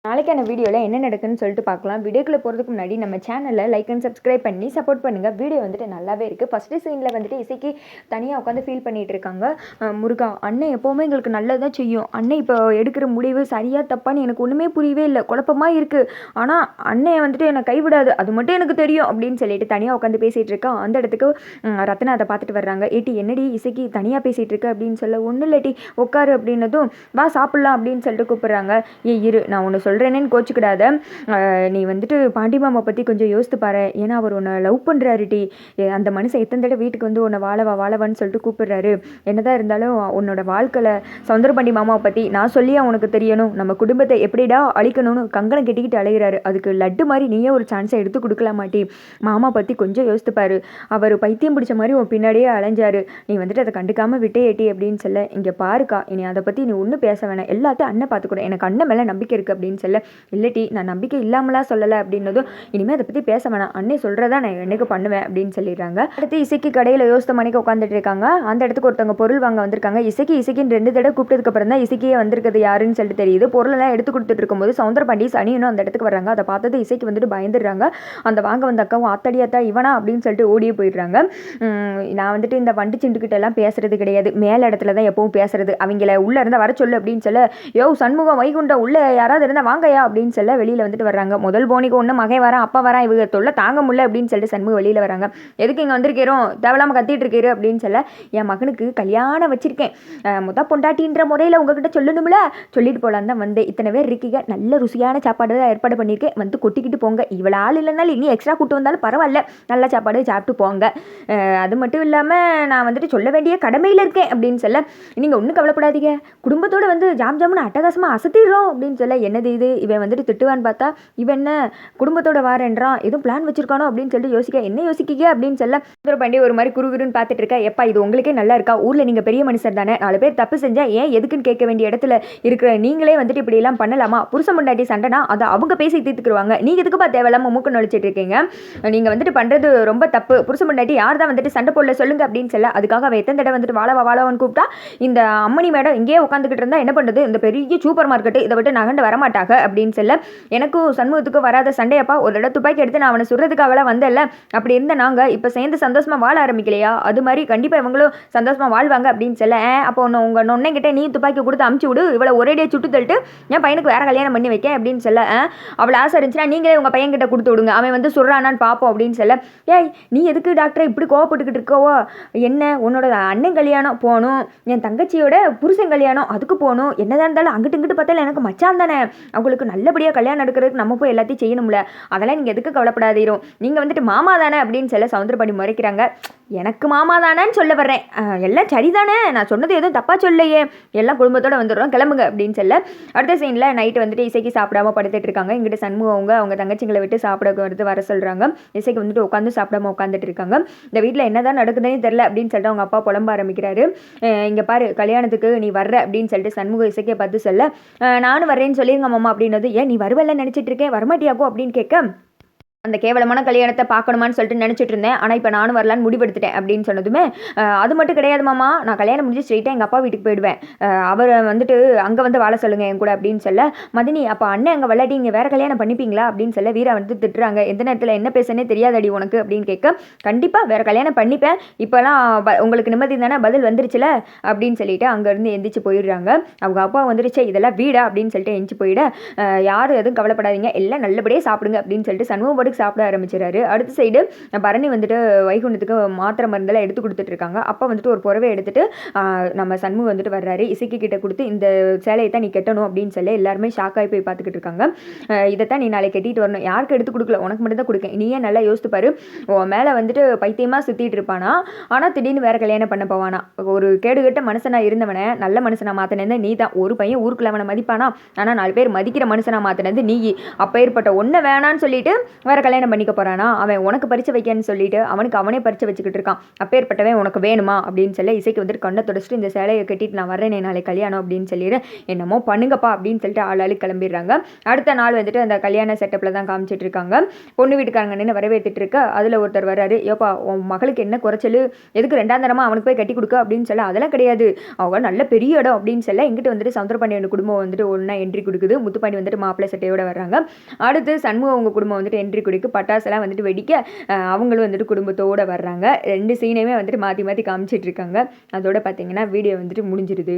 நாளைக்கான வீடியோவில் என்ன நடக்குன்னு சொல்லிட்டு பார்க்கலாம். வீடியோக்குள்ளே போகிறதுக்கு முன்னாடி நம்ம சேனலை லைக் அண்ட் சப்ஸ்கிரைப் பண்ணி சப்போர்ட் பண்ணுங்கள். வீடியோ வந்துட்டு நல்லாவே இருக்குது. ஃபஸ்ட்டு சீனில் வந்துட்டு இசைக்கு தனியாக உட்காந்து ஃபீல் பண்ணிகிட்டு இருக்காங்க. முருகா, அண்ணன் எப்போவுமே எங்களுக்கு நல்லதாக செய்யும். அண்ணன் இப்போ எடுக்கிற முடிவு சரியாக தப்பான்னு எனக்கு ஒன்றுமே புரியவே இல்லை, குழப்பமாக இருக்குது. ஆனால் அண்ணன் வந்துட்டு என்னை கைவிடாது, அது மட்டும் எனக்கு தெரியும் அப்படின்னு சொல்லிட்டு தனியாக உட்காந்து பேசிகிட்டு இருக்கா. அந்த இடத்துக்கு ரத்னா அதை பார்த்துட்டு வர்றாங்க. ஏட்டி என்னடி இசைக்கு தனியாக பேசிகிட்டு இருக்க அப்படின்னு சொல்ல, ஒன்றும் இல்லட்டி உட்காரு அப்படின்னதும் வா சாப்பிட்லாம் அப்படின்னு சொல்லிட்டு கூப்பிட்றாங்க. இரு, நான் ஒன்று சொல்கிறேன்னு கோச்சிக்கிடாத. நீ வந்துட்டு பாண்டி மாமா பற்றி கொஞ்சம் யோசித்து பாரு. ஏன்னா அவர் உன்னை லவ் பண்ணுறாருடி. அந்த மனுஷன் எத்தனை தடவை வீட்டுக்கு வந்து உன்னை வாழவான்னு சொல்லிட்டு கூப்பிடுறாரு. என்னதான் இருந்தாலும் உன்னோட வாழ்க்கையில் சௌந்தர பாண்டி மாமாவை பற்றி நான் சொல்லியே உனக்கு தெரியணும். நம்ம குடும்பத்தை எப்படிடா அழிக்கணும்னு கங்கணம் கட்டிக்கிட்டு அழைகிறாரு. அதுக்கு லட்டு மாதிரி நீயே ஒரு சான்ஸை எடுத்து கொடுக்கலாம் மாட்டி. மாமா பற்றி கொஞ்சம் யோசித்துப்பாரு. அவர் பைத்தியம் பிடிச்ச மாதிரி உன் பின்னாடியே அலைஞ்சாரு. நீ வந்துட்டு அதை கண்டுக்காமல் விட்டே ஏட்டி அப்படின்னு சொல்ல, இங்கே பாருக்கா, இனி அதை பற்றி நீ ஒன்றும் பேச வேணாம், எல்லாத்தையும் அண்ணன் பார்த்துக்கூட, எனக்கு அண்ணன் மேலே நம்பிக்கை இருக்குது அப்படின்னு சொல்ல, இல்லட்டி நான் நம்பிக்கை இல்லாமலாம் சொல்லலை அப்படின்னதும் இனிமேல் அதை பற்றி பேச வேணாம், அண்ணே சொல்கிறதா நான் என்னைக்கு பண்ணுவேன் அப்படின்னு சொல்லிடுறாங்க. அடுத்து இசைக்கு கடையில் யோசித்த மணிக்கு உட்காந்துட்டு இருக்காங்க. அந்த இடத்துக்கு ஒருத்தவங்க பொருள் வாங்க வந்திருக்காங்க. இசைக்குன்னு 2 தடவை கூப்பிட்டதுக்கு அப்புறம் தான் இசைக்கே வந்திருக்கிறது யாருன்னு சொல்லிட்டு தெரியுது. பொருளெல்லாம் எடுத்து கொடுத்துட்டு இருக்கும்போது சௌந்தர பாண்டி சனியனும் அந்த இடத்துக்கு வர்றாங்க. அதை பார்த்தது இசைக்கு வந்துட்டு பயந்துடுறாங்க. அந்த வாங்க வந்த அக்காவும் அத்தடியாத்தா இவனா அப்படின்னு சொல்லிட்டு ஓடியே போயிடுறாங்க. நான் வந்துட்டு இந்த வண்டி சிண்டுக்கிட்ட எல்லாம் பேசுறது கிடையாது, மேல இடத்துல தான் எப்பவும் பேசுறது. அவங்கள உள்ள இருந்தா வர சொல்லு அப்படின்னு சொல்ல, யோ சண்முகம் வைகுண்டம் உள்ள யாராவது இருந்தா வாங்கயா அப்படின்னு சொல்ல வெளியில் வந்துட்டு வர்றாங்க. முதல் போனிக்கு ஒன்று மகை வரான், அப்பா வரான், இவங்க தொல்லை தாங்க முடியல அப்படின்னு சொல்லிட்டு சண்முகம் வெளியில் வராங்க. எதுக்கு இங்கே வந்திருக்கிறோம், தேவையில்லாமல் கத்திட்டு இருக்காரு அப்படின்னு சொல்ல, என் மகனுக்கு கல்யாணம் வச்சிருக்கேன், பொண்டாட்டின்ற முறையில் உங்ககிட்ட சொல்லணும்ல, சொல்லிட்டு போகலான்னு தான் வந்தேன். இத்தனை பேர் இருக்கீங்க, நல்ல ருசியான சாப்பாடு தான் ஏற்பாடு பண்ணியிருக்கேன், வந்து கொட்டிக்கிட்டு போங்க. இவ்வளோ ஆள் இல்லைனாலும் இனி எக்ஸ்ட்ரா கூட்டு வந்தாலும் பரவாயில்ல, நல்ல சாப்பாடு சாப்பிட்டு போங்க. அது மட்டும் இல்லாமல் நான் வந்துட்டு சொல்ல வேண்டிய கடமையில் இருக்கேன் அப்படின்னு சொல்ல, நீங்கள் ஒன்றும் கவலைப்படாதீங்க, குடும்பத்தோடு வந்து ஜாம்னு அட்டகாசமாக அசத்திடுறோம் அப்படின்னு சொல்ல, என்னது இது இவன் வந்துட்டு திட்டுவான்னு பார்த்தா இவன் என்ன குடும்பத்தோட வாரன்றான், எதுவும் பிளான் வச்சிருக்கானோ அப்படின்னு சொல்லிட்டு யோசிக்க, என்ன யோசிக்கீங்க அப்படின்னு சொல்ல, சௌந்தர பாண்டி ஒரு மாதிரி குறுகுறுன்னு பார்த்துட்டு இருக்கா. எப்பா இது உங்களுக்கே நல்லா இருக்கா, ஊரில் நீங்கள் பெரிய மனுஷர் தானே, 4 பேர் தப்பு செஞ்சால் ஏன் எதுக்குன்னு கேட்க வேண்டிய இடத்துல இருக்கிற நீங்களே வந்துட்டு இப்படி எல்லாம் பண்ணலாமா, புருஷன் பொண்டாட்டி சண்டைனா அதை அவங்க பேசி தீர்த்துக்குருவாங்க, நீங்கள் எதுக்குப்பா தேவையில்லாமல் மூக்கு நுழைச்சிட்டு இருக்கீங்க, நீங்கள் வந்துட்டு பண்ணுறது ரொம்ப தப்பு, புருஷன் பொண்டாட்டி யார் தான் வந்துட்டு சண்டை போடல சொல்லுங்க அப்படின்னு சொல்ல, அதுக்காக அவள் எத்தனை தடவை வந்துட்டு வாழவான்னு கூப்பிட்டா, இந்த அம்மணி மேடம் இங்கேயே உட்காந்துக்கிட்டு இருந்தால் என்ன பண்ணுறது, இந்த பெரிய சூப்பர் மார்க்கெட்டு இதை விட்டு நகண்டு வரமாட்டாங்க அப்படின்னு சொல்ல, எனக்கும் சண்முகத்துக்கும் வராத சண்டையப்பா, ஒரு தடவை துப்பாக்கி எடுத்து நான் அவனை சுடுறதுக்காகலாம் வந்தேன்ல, அப்படி இருந்த நாங்கள் இப்போ சேர்ந்து சந்தோஷமாக வாழ ஆரம்பிக்கலையா, அது மாதிரி கண்டிப்பாக இவங்களும் சந்தோஷமாக வாழ்வாங்க அப்படின்னு சொல்ல, அப்போ உங்கள் நொன்னைங்கிட்ட நீ துப்பாக்கி கொடுத்து அமுச்சு விடு, இவளை ஒரேடியாக சுட்டு தள்ளிட்டு என் பையனுக்கு வேற கல்யாணம் பண்ணி வைக்க அப்படின்னு சொல்ல, அவளை ஆசை இருந்துச்சுன்னா நீங்களே உங்கள் பையன்கிட்ட கொடுத்து விடுங்க, அவன் வந்து சொல்கிறானான்னு பார்ப்போம் அப்படின்னு சொல்ல, ஏய் நீ எதுக்கு டாக்டரை இப்படி கோவப்பட்டுக்கிட்டு இருக்கவோ, என்ன உன்னோட அண்ணன் கல்யாணம் போகணும், என் தங்கச்சியோட புருஷன் கல்யாணம் அதுக்கு போகணும், என்னதான் இருந்தாலும் அங்கிட்டு இங்கிட்டு பார்த்தாலும் எனக்கு மச்சான் தானே, அவங்களுக்கு நல்லபடியாக கல்யாணம் எடுக்கிறதுக்கு நம்ம போய் எல்லாத்தையும் செய்யணும்ல, அதெல்லாம் நீங்கள் எதுக்கு கவலைப்படாதீரும், நீங்கள் வந்துட்டு மாமா தானே அப்படின்னு சொல்ல சௌந்தர பாண்டி முறைக்கிறாங்க. எனக்கு மாமா தானேன்னு சொல்ல வர்றேன், எல்லாம் சரிதானே, நான் சொன்னது எதுவும் தப்பாக சொல்லையே, எல்லாம் குடும்பத்தோடு வந்துடுறோம் கிளம்புங்க அப்படின்னு சொல்ல, அடுத்த சீனில் நைட்டு வந்துட்டு இசைக்கு சாப்பிடாம படுத்துட்டு இருக்காங்க. இங்கிட்ட சண்முகம் அவங்க தங்கச்சிங்களை விட்டு சாப்பிட வர சொல்கிறாங்க. இசைக்கு வந்துட்டு உட்காந்து சாப்பிடாம உட்காந்துட்டு இருக்காங்க. இந்த வீட்டில் என்னதான் நடக்குதுன்னே தெரில அப்படின்னு சொல்லிட்டு அவங்க அப்பா புலம்ப ஆரம்பிக்கிறாரு. இங்கே பாரு, கல்யாணத்துக்கு நீ வர்ற அப்படின்னு சொல்லிட்டு சண்முகம் இசைக்கை பார்த்து சொல்ல, நானும் வர்றேன்னு சொல்லிருங்க மாமா அப்படின்னது, ஏன் நீ வருவல்ல நினச்சிட்டு இருக்கேன், வரமாட்டியாக்கோ அப்படின்னு கேட்க, அந்த கேவலமான கல்யாணத்தை பார்க்கணுமான்னு சொல்லிட்டு நினச்சிட்டு இருந்தேன், ஆனால் இப்போ நானும் வரலான்னு முடிவெடுத்துட்டேன் அப்படின்னு சொன்னதுமே, அது மட்டும் கிடையாது மாமா, நான் கல்யாணம் முடிஞ்சு ஸ்ட்ரெயிட்டாக எங்கள் அப்பா வீட்டுக்கு போயிடுவேன், அவரை வந்துட்டு அங்கே வந்து வாழ சொல்லுங்கள் என் கூட அப்படின்னு சொல்ல, மதினி அப்போ அண்ணன் அங்கே விளையாடி இங்கே வேறு கல்யாணம் பண்ணிப்பீங்களா அப்படின்னு சொல்ல, வீரா வந்து திட்டுறாங்க. எந்த நேரத்தில் என்ன பேசுனே தெரியாதடி உனக்கு அப்படின்னு கேட்க, கண்டிப்பாக வேறு கல்யாணம் பண்ணிப்பேன், இப்போலாம் உங்களுக்கு நிம்மதி தானே, பதில் வந்துருச்சுல அப்படின்னு சொல்லிட்டு அங்கேருந்து எந்திரிச்சு போயிடுறாங்க. அவங்க அப்பா வந்துருச்சு, இதெல்லாம் வீடா அப்படின்னு சொல்லிட்டு எந்திச்சு போயிட, யாரும் எதுவும் கவலைப்படாதீங்க, எல்லாம் நல்லபடியாக சாப்பிடுங்க அப்படின்னு சொல்லிட்டு சண்முகம் சாப்பிட ஆரம்பிச்சிடாரு. அடுத்த சைடு பரணி வந்துட்டு வைகுண்டத்துக்கு மாத்திரை மருந்தெல்லாம் எடுத்து கொடுத்துட்டு இருக்காங்க. அப்போ வந்துட்டு ஒரு புறவை எடுத்துட்டு நம்ம சண்முகம் வந்துட்டு வர்றாரு. இசைக்கு கிட்ட கொடுத்து இந்த சேலையை தான் நீ கட்டணும் அப்படின்னு சொல்லி எல்லாருமே ஷாக்காகி போய் பார்த்துக்கிட்டு இருக்காங்க. இதைத்தான் நீ நாளைக்கு கட்டிட்டு வரணும், யாருக்கு எடுத்து கொடுக்கல, உனக்கு மட்டும் தான் கொடுக்கேன், நீயே நல்லா யோசித்து பாரு, மேலே வந்துட்டு பைத்தியமாக சுற்றிட்டு இருப்பானா, ஆனால் திடீர்னு வேற கல்யாணம் பண்ண போவானா, ஒரு கேடுகட்ட மனுஷனாக இருந்தவனை நல்ல மனுஷனாக மாற்றினது நீ தான், ஒரு பையன் ஊருக்குள்ள அவனை மதிப்பானா, ஆனால் 4 பேர் மதிக்கிற மனுஷனாக மாற்றினது நீ, அப்போ ஏற்பட்ட ஒன்றை வேணான்னு சொல்லிட்டு வேற கல்யாணம் பண்ணிக்க போகிறானா, அவன் உனக்கு பரிச்சை வைக்கன்னு சொல்லிட்டு அவனுக்கு அவனே பரிச்சை வச்சுக்கிட்டு இருக்கான். அப்பேற்பட்டவன் உனக்கு வேணுமா அப்படின்னு சொல்லி இசைக்கு வந்துட்டு கண்ணை தொடச்சிட்டு இந்த சேலையை கட்டிட்டு நான் வரேனே நாளை கல்யாணம் அப்படின்னு சொல்லிடு என்னமோ பண்ணுங்கப்பா அப்படின்னு சொல்லிட்டு ஆளாளு கிளம்பிடுறாங்க. அடுத்த நாள் வந்துட்டு அந்த கல்யாண செட்டப்பில் தான் காமிச்சிட்டு இருக்காங்க. பொண்ணு வீட்டுக்காரங்க நின்று வரவேற்றுட்டு இருக்க அதில் ஒருத்தர் வர்றாரு. ஏப்பா உன் மகளுக்கு என்ன குறைச்சல், எதுக்கு 2ஆம் தரமாக அவனுக்கு போய் கட்டி கொடுக்க அப்படின்னு சொல்ல அதெல்லாம் கிடையாது, அவங்க நல்ல பெரிய இடம் அப்படின்னு சொல்ல இங்கிட்டு வந்துட்டு சமுத்திரபாண்டியன் குடும்பம் வந்துட்டு ஒன்றா என்ட்ரி கொடுக்குது. முத்துப்பாண்டி வந்துட்டு மாப்பிள்ளை சட்டையோட வர்றாங்க. அடுத்து சண்முகம் அவங்க குடும்பம் வந்துட்டு என்ட்ரி கொடுக்கு. பட்டாசெல்லாம் வந்துட்டு வெடிக்க அவங்களும் வந்துட்டு குடும்பத்தோடு வர்றாங்க. 2 சீனையுமே வந்துட்டு மாற்றி மாற்றி காமிச்சிட்டு இருக்காங்க. அதோட பார்த்தீங்கன்னா வீடியோ வந்துட்டு முடிஞ்சிருது.